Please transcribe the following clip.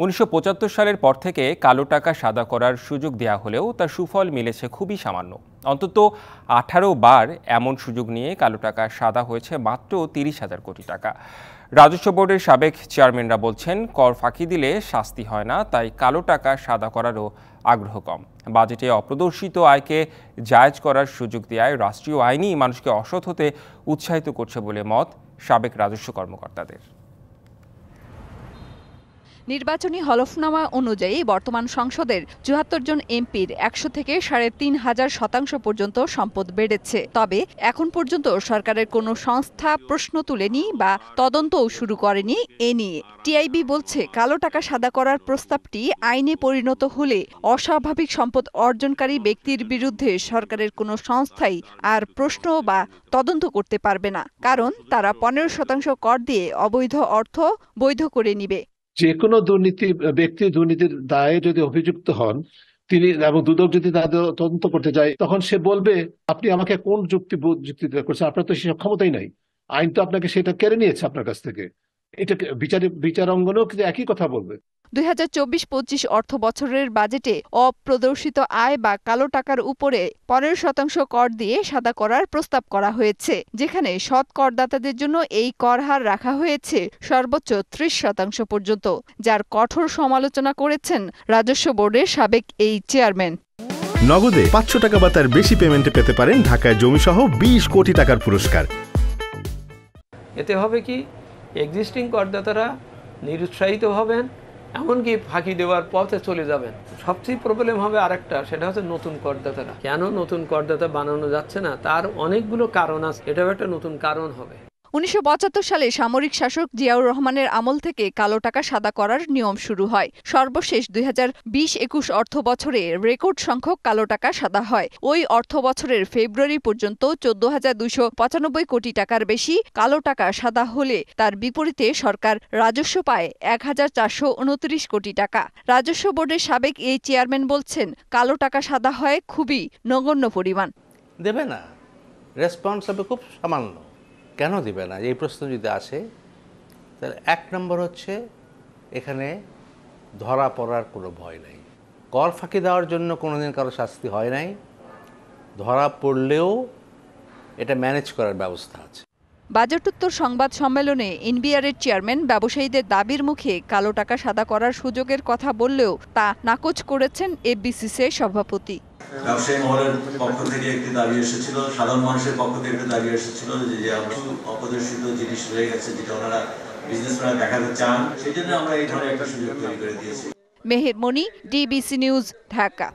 ১৯৭৫ সালের পর থেকে কালো টাকা সাদা করার সুযোগ দেয়া হলেও তার সুফল মিলেছে খুবই সামান্য। অন্তত ১৮ বার এমন সুযোগ নিয়ে কালো টাকা সাদা হয়েছে মাত্র ৩০,০০০ কোটি টাকা। রাজস্ব বোর্ডের সাবেক চেয়ারম্যানরা বলছেন, কর ফাঁকি দিলে শাস্তি হয় না, তাই কালো টাকা সাদা করারও আগ্রহ কম। বাজেটে অপ্রদর্শিত আয়কে জায়েজ করার সুযোগ দেওয়ায় রাষ্ট্রীয় আইনই মানুষকে অসৎ হতে উৎসাহিত করছে বলে মত সাবেক রাজস্ব কর্মকর্তাদের। নির্বাচনী হলফনামা অনুযায়ী বর্তমান সংসদের ৭৪ জন এমপির ১০০ থেকে ৩৫০০% পর্যন্ত সম্পদ বেড়েছে। তবে এখন পর্যন্ত সরকারের কোনো সংস্থা প্রশ্ন তুলেনি বা তদন্তও শুরু করেনি এ নিয়ে। টিআইবি বলছে, কালো টাকা সাদা করার প্রস্তাবটি আইনে পরিণত হলে অস্বাভাবিক সম্পদ অর্জনকারী ব্যক্তির বিরুদ্ধে সরকারের কোনো সংস্থাই আর প্রশ্ন বা তদন্ত করতে পারবে না, কারণ তারা ১৫% কর দিয়ে অবৈধ অর্থ বৈধ করে নিবে। যে কোনো ব্যক্তি দুর্নীতির দায়ে যদি অভিযুক্ত হন, তিনি এবং দুদক যদি তাদের তদন্ত করতে যায়, তখন সে বলবে, আপনি আমাকে কোন যুক্তিতে করছেন, আপনার তো সে ক্ষমতাই নাই, আইন তো আপনাকে সেটা কেড়ে নিয়েছে আপনার কাছ থেকে। এটা বিচার অঙ্গনেও কিন্তু একই কথা বলবে। ২০২৪-২৫ অর্থ বছরের বাজেটে অপ্রদর্শিত আয় বা কালো টাকার উপরে ১৫% কর দিয়ে সাদা করার প্রস্তাব করা হয়েছে, যেখানে সৎ করদাতাদের জন্য এই কর হার রাখা হয়েছে সর্বোচ্চ ৩০% পর্যন্ত, যার কঠোর সমালোচনা করেছেন রাজস্ব বোর্ডের সাবেক এই চেয়ারম্যান। নগদে ৫০০ টাকা বা তার বেশি পেমেন্টে পেতে পারেন ঢাকায় জমিসহ ২০ কোটি টাকার পুরস্কার। এতে হবে কি, এক্সিস্টিং করদাতারা নিরুৎসাহিত হবেন, এমনকি ফাঁকি দেওয়ার পথে চলে যাবেন। সবচেয়ে প্রবলেম হবে আরেকটা, সেটা হচ্ছে নতুন করদাতারা। কেন নতুন করদাতা বানানো যাচ্ছে না, তার অনেকগুলো কারণ আছে, এটাও একটা নতুন কারণ হবে। ১৯৭৫ সালে সামরিক শাসক জিয়াউর রহমানের আমল থেকে কালো টাকা সাদা করার নিয়ম শুরু হয়। সর্বশেষ ২০২০-২১ অর্থ বছরে রেকর্ড সংখ্যক কালো টাকা সাদা হয়। ওই অর্থ বছরের ফেব্রুয়ারি পর্যন্ত ১৪,২৯৫ কোটি টাকার বেশি কালো টাকা সাদা হলে তার বিপরীতে সরকার রাজস্ব পায় ১,৪২৯ কোটি টাকা। রাজস্ব বোর্ডের সাবেক এই চেয়ারম্যান বলছেন, কালো টাকা সাদা হয় খুবই নগণ্য পরিমাণ। দেবে না, রেসপন্স হবে খুব সামান্য। কেন দিবে না, এই প্রশ্ন যদি আসে, তাহলে ১ নম্বর হচ্ছে, এখানে ধরা পড়ার কোনো ভয় নেই। কর ফাঁকি দেওয়ার জন্য কোনোদিন কারো শাস্তি হয় নাই, ধরা পড়লেও এটা ম্যানেজ করার ব্যবস্থা আছে। বাজেটোত্তর সংবাদ সম্মেলনে এনবিআরের চেয়ারম্যান ব্যবসায়ীদের দাবির মুখে কালো টাকা সাদা করার সুযোগের কথা বললেও তা নাকচ করেছেন এফবিসিসিআই সভাপতি। ব্যবসায়ী মহলের পক্ষ থেকে একটি দাবি এসেছিল, সাধারণ মানুষের পক্ষ থেকে একটি দাবি এসেছিল যে অপ্রদর্শিত জিনিস রয়ে গেছে, যেটা ওনারা বিজনেসম্যান দেখাতে চান, সেই জন্য আমরা এই ধরনের একটা সুযোগ তৈরি করে দিয়েছি। মেহের মনি, ডিবিসি নিউজ, ঢাকা।